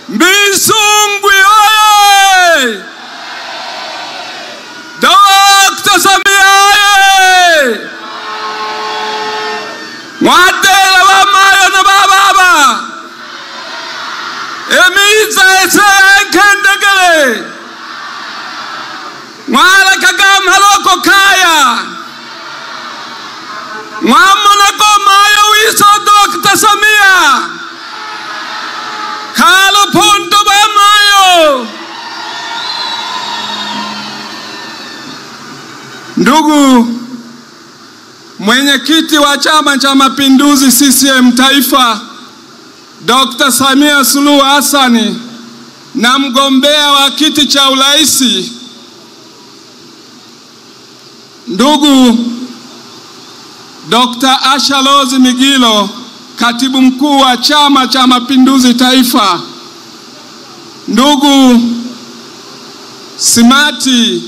Misungwi oye! Dr. Samia oye! Mwatela wa mayo na bababa! Emiza ese enkendegele! Mwala kagam haloko kaya! Mwamunako mayo wiso Dr. Samia! Kalo Ponto ba mayo! Ndugu mwenyekiti wa Chama cha Mapinduzi CCM Taifa Dr. Samia Suluhu Hassan na mgombea wa kiti cha urais ndugu Dr. Asha Rose Migiro, katibu mkuu wa Chama cha Mapinduzi Taifa, ndugu Simati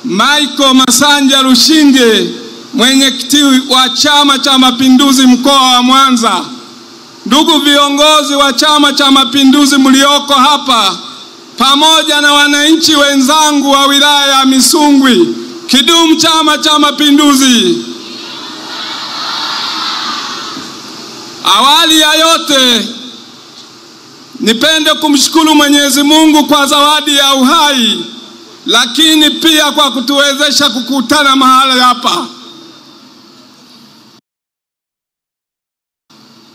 Michael Masanja Lushinge, mwenyekiti wa Chama cha Mapinduzi mkoa wa Mwanza, ndugu viongozi wa Chama cha Mapinduzi mlioko hapa, pamoja na wananchi wenzangu wa wilaya ya Misungwi, kidumu Chama cha Mapinduzi! Awali ya yote, nipende kumshukuru Mwenyezi Mungu kwa zawadi ya uhai, lakini pia kwa kutuwezesha kukutana mahali hapa.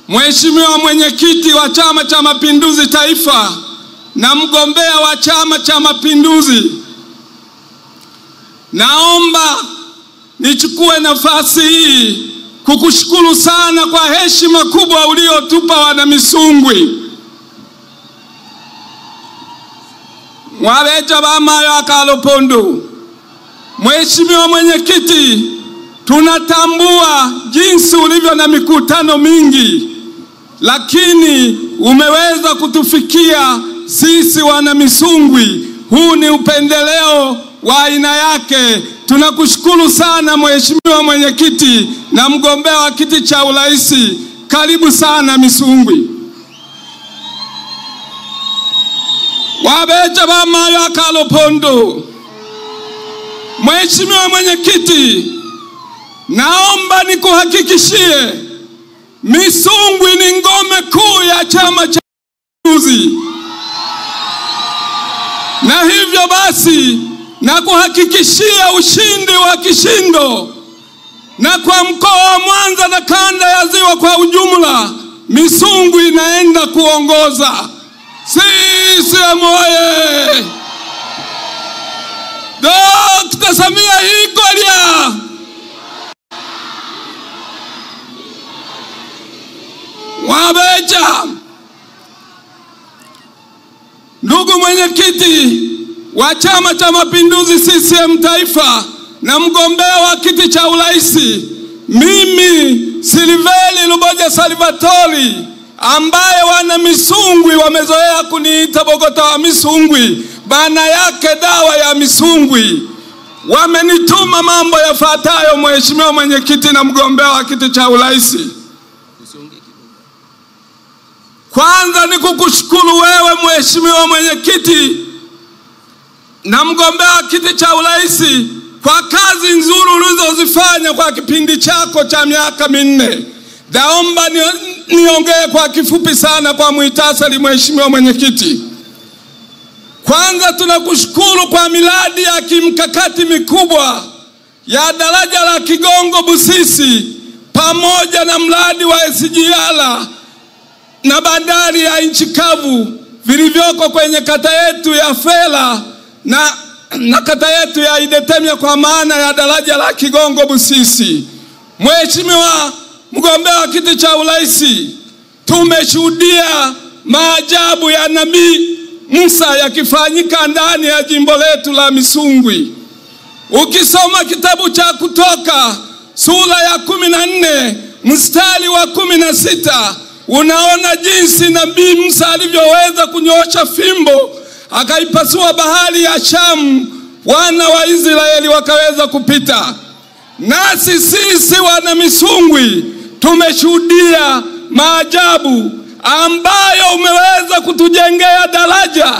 Mheshimiwa mwenyekiti wa Chama cha Mapinduzi Taifa na mgombea wa Chama cha Mapinduzi, naomba nichukue nafasi hii kukushukuru sana kwa heshima kubwa uliotupa wana Misungwi. Mwabeja bamayo akalo Pondo. Mheshimiwa mwenyekiti, tunatambua jinsi ulivyo na mikutano mingi, lakini umeweza kutufikia sisi wana Misungwi. Huu ni upendeleo wa aina yake. Tunakushukuru sana Mheshimiwa mwenyekiti na mgombea wa kiti cha urais. Karibu sana Misungwi. Wabeja bamayo akalo Pondo. Mheshimiwa mwenyekiti, naomba nikuhakikishie Misungwi ni ngome kuu ya Chama cha Mapinduzi. Na hivyo basi na kuhakikishia ushindi wa kishindo, na kwa mkoa wa Mwanza na kanda ya Ziwa kwa ujumla, Misungwi inaenda kuongoza. CCM oye! Dr. Samia ikolia! Wabeja! Ndugu mwenyekiti wa Chama cha Mapinduzi CCM Taifa na mgombea wa kiti cha urais, mimi Silveli Luboja Salvatori, ambaye wana Misungwi wamezoea kuniita Bogota wa Misungwi, maana yake dawa ya Misungwi, wamenituma mambo yafuatayo Mheshimiwa mwenyekiti na mgombea wa kiti cha urais. Kwanza ni kukushukuru wewe Mheshimiwa mwenyekiti na mgombea wa kiti cha urais kwa kazi nzuri ulizozifanya kwa kipindi chako cha miaka 4. Naomba niongee kwa kifupi sana kwa muhtasari Mheshimiwa mwenyekiti. Kwanza tunakushukuru kwa miradi ya kimkakati mikubwa ya daraja la Kigongo Busisi pamoja na mradi wa SGR na bandari ya nchi kavu vilivyoko kwenye kata yetu ya Fela na kata yetu ya Idetemya, kwa maana ya daraja la Kigongo Busisi. Mheshimiwa mgombea wa kiti cha urais, tumeshuhudia maajabu ya Nabii Musa yakifanyika ndani ya jimbo letu la Misungwi. Ukisoma kitabu cha Kutoka sura ya 14 mstari wa 16, unaona jinsi Nabii Musa alivyoweza kunyoosha fimbo akaipasua bahari ya Shamu, wana wa Israeli wakaweza kupita. Nasi sisi wana Misungwi tumeshuhudia maajabu ambayo umeweza kutujengea daraja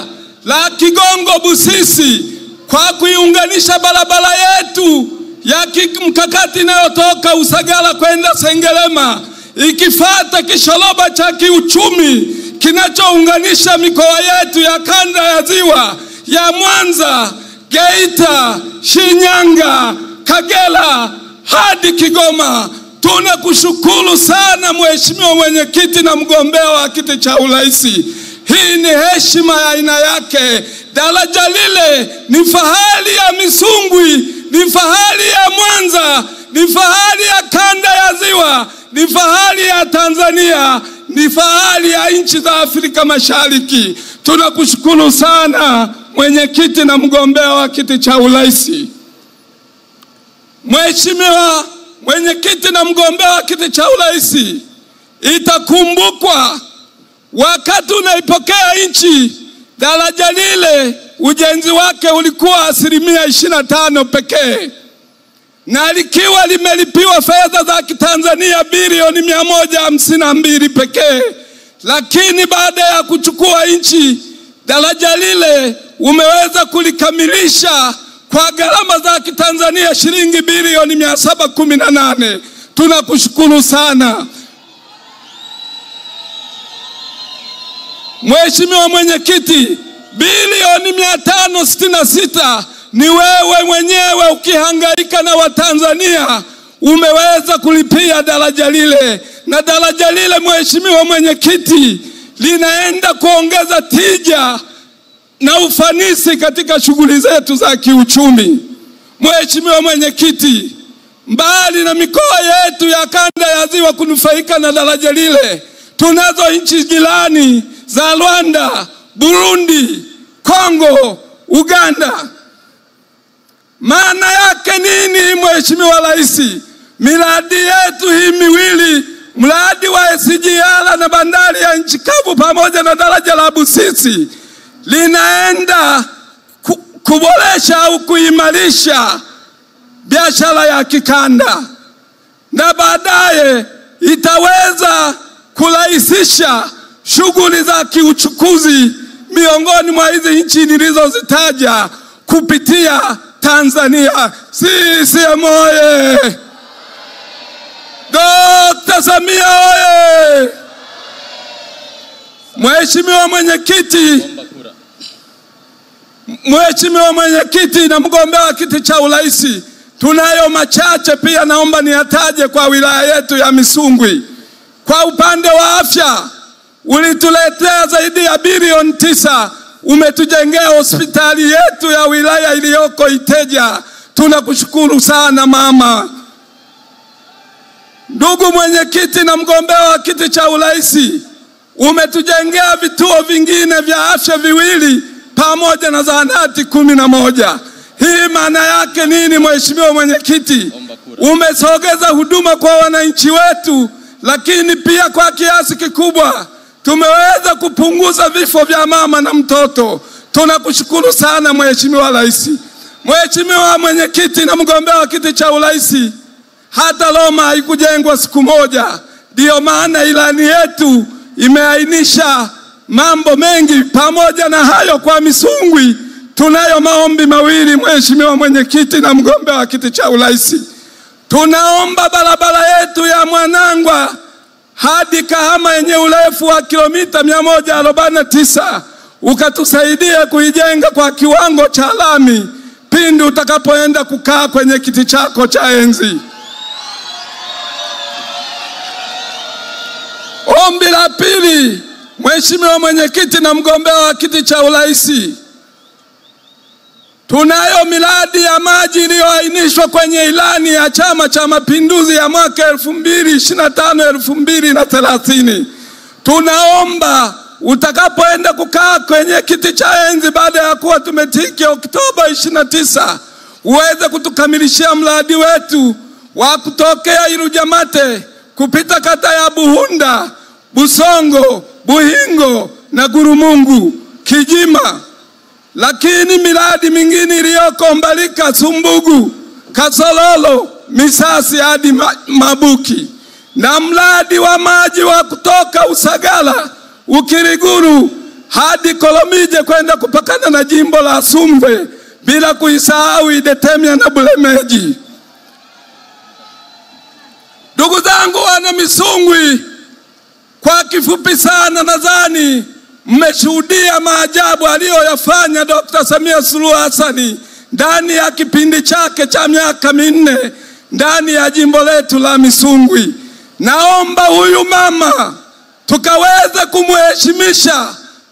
la Kigongo Busisi kwa kuiunganisha barabara yetu ya kimkakati inayotoka Usagara kwenda Sengerema, ikifuata kishoroba cha kiuchumi kinachounganisha mikoa yetu ya kanda ya Ziwa ya Mwanza, Geita, Shinyanga, Kagera hadi Kigoma. Tunakushukuru sana Mheshimiwa Mwenyekiti na mgombea wa kiti cha urais. Hii ni heshima ya aina yake. Daraja lile ni fahari ya Misungwi, ni fahari ya Mwanza, ni fahari ya kanda ya Ziwa, ni fahari ya Tanzania, ni fahari ya nchi za Afrika Mashariki. Tunakushukuru sana Mwenyekiti na mgombea wa kiti cha urais. Mheshimiwa Mwenyekiti na mgombea wa kiti cha urais, itakumbukwa wakati unaipokea nchi, daraja lile ujenzi wake ulikuwa 25% pekee, na likiwa limelipiwa fedha za kitanzania bilioni 152 pekee. Lakini baada ya kuchukua nchi, daraja lile umeweza kulikamilisha kwa gharama za kitanzania shilingi bilioni 718. Tunakushukuru sana Mheshimiwa Mwenyekiti. Bilioni 566 ni wewe mwenyewe ukihangaika na Watanzania umeweza kulipia daraja lile, na daraja lile Mheshimiwa Mwenyekiti linaenda kuongeza tija na ufanisi katika shughuli zetu za kiuchumi. Mheshimiwa Mwenyekiti, mbali na mikoa yetu ya kanda ya Ziwa kunufaika na daraja lile, tunazo nchi jirani za Rwanda, Burundi, Kongo, Uganda. Maana yake nini Mheshimiwa Rais? Miradi yetu hii miwili, mradi wa SGR na bandari ya nchi kavu pamoja na daraja la Busisi, linaenda kuboresha au kuimarisha biashara ya kikanda, na baadaye itaweza kurahisisha shughuli za kiuchukuzi miongoni mwa hizi nchi nilizozitaja kupitia Tanzania. CCM oye! Dr. Samia oye! Mheshimiwa Mwenyekiti na mgombea wa kiti cha urais, tunayo machache pia naomba niyataje kwa wilaya yetu ya Misungwi. Kwa upande wa afya, ulituletea zaidi ya bilioni 9, umetujengea hospitali yetu ya wilaya iliyoko Iteja. Tunakushukuru sana mama. Ndugu Mwenyekiti na mgombea wa kiti cha urais, umetujengea vituo vingine vya afya viwili pamoja na zahanati 11. Hii maana yake nini Mheshimiwa Mwenyekiti? Umesogeza huduma kwa wananchi wetu, lakini pia kwa kiasi kikubwa tumeweza kupunguza vifo vya mama na mtoto. Tunakushukuru sana Mheshimiwa Rais. Mheshimiwa Mwenyekiti na mgombea wa kiti cha urais, hata Roma haikujengwa siku moja. Ndio maana ilani yetu imeainisha mambo mengi. Pamoja na hayo, kwa Misungwi tunayo maombi mawili Mheshimiwa Mwenyekiti na mgombea wa kiti cha urais. Tunaomba barabara yetu ya Mwanangwa hadi Kahama yenye urefu wa kilomita 149 ukatusaidie kuijenga kwa kiwango cha lami pindi utakapoenda kukaa kwenye kiti chako cha enzi. Ombi la pili Mheshimiwa Mwenyekiti na mgombea wa kiti cha urais, tunayo miradi ya maji iliyoainishwa kwenye ilani ya Chama cha Mapinduzi ya mwaka 2025-2030. Tunaomba utakapoenda kukaa kwenye kiti cha enzi baada ya kuwa tumetiki Oktoba 29, uweze kutukamilishia mradi wetu wa kutokea Irujamate kupita kata ya Buhunda, Busongo, Buhingo na Gurumungu, Kijima. Lakini miradi mingine iliyoko Mbalika, Sumbugu, Kasololo, Misasi hadi Mabuki, na mradi wa maji wa kutoka Usagara, Ukiriguru hadi Kolomije kwenda kupakana na jimbo la Sumve, bila kuisahau Idetemya na Bulemeji. Ndugu zangu wana Misungwi, kwa kifupi sana nadhani mmeshuhudia maajabu aliyoyafanya Dr. Samia Suluhu Hassan ndani ya kipindi chake cha miaka 4 ndani ya jimbo letu la Misungwi. Naomba huyu mama tukaweze kumheshimisha,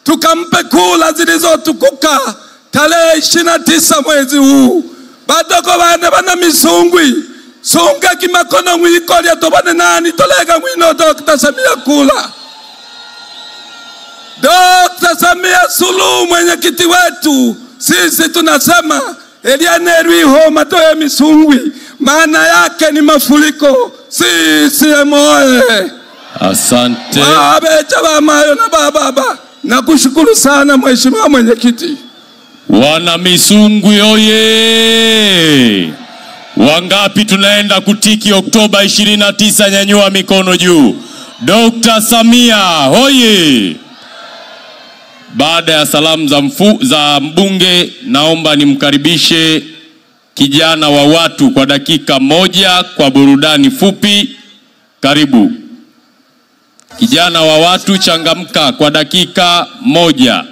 tukampe kula zilizotukuka tarehe 29 mwezi huu. Badoko wana Misungwi, sunga kimakono mwiko lya tobane nani tolega mwino Dr. Samia kula. Dr. Samia Suluhu mwenyekiti wetu, sisi tunasema Eliane homa toe Misungwi, maana yake ni mafuriko. Sisi moe. Asante. Wabecha wa mayo na baba. Nakushukuru sana mheshimiwa mwenyekiti. Wana Misungwi oye! Wangapi tunaenda kutiki Oktoba 29? Nyanyua mikono juu. Dr. Samia hoye! Baada ya salamu za mbunge, naomba nimkaribishe kijana wa watu kwa dakika 1 kwa burudani fupi. Karibu. Kijana wa watu, changamka kwa dakika 1.